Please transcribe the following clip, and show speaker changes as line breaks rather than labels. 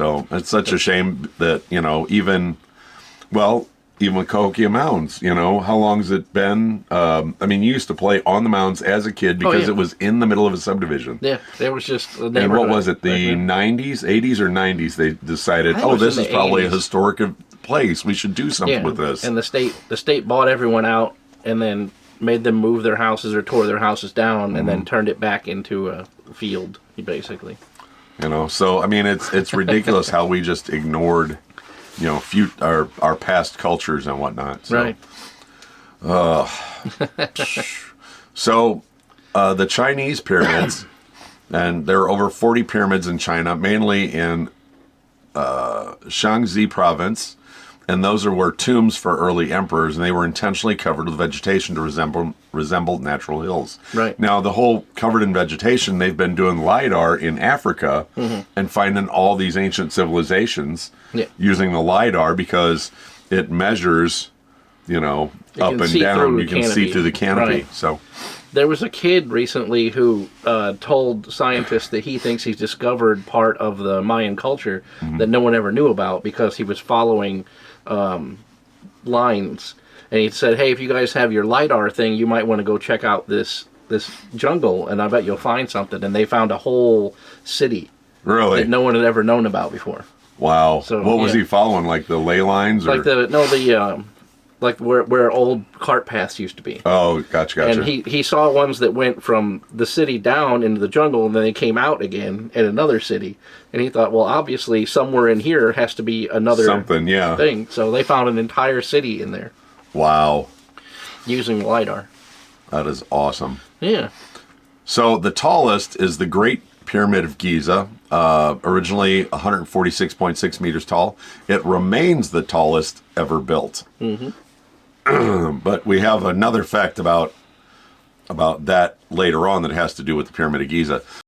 So it's such a shame that, even with Cahokia Mounds, how long has it been? You used to play on the mounds as a kid because it was in the middle of a subdivision.
Yeah, there was just a
And what was it, the 90s, 80s or 90s, they decided, this is probably
80s.
A historic place. We should do something with this.
And the state bought everyone out and then made them move their houses or tore their houses down and then turned it back into a field, basically.
So, it's ridiculous how we just ignored our past cultures and whatnot. So.
Right.
So, the Chinese pyramids, and there are over 40 pyramids in China, mainly in Shaanxi province, and those were tombs for early emperors, and they were intentionally covered with vegetation to resemble natural hills.
Right.
Now, the whole covered in vegetation, they've been doing LiDAR in Africa and finding all these ancient civilizations using the LiDAR because it measures, up and down. You can see through the canopy.
Right.
So
there was a kid recently who told scientists that he thinks he's discovered part of the Mayan culture that no one ever knew about because he was following lines. And he said, hey, if you guys have your LiDAR thing, you might want to go check out this jungle, and I bet you'll find something. And they found a whole city that no one had ever known about before.
Wow. So, what was he following? Like the ley lines? Or?
Like where old cart paths used to be.
Oh, gotcha.
And he saw ones that went from the city down into the jungle, and then they came out again in another city. And he thought, well, obviously somewhere in here has to be another thing. So they found an entire city in there.
Wow.
Using LiDAR.
That is awesome.
Yeah.
So the tallest is the Great Pyramid of Giza, originally 146.6 meters tall. It remains the tallest ever built. But we have another fact about that later on that has to do with the Pyramid of Giza.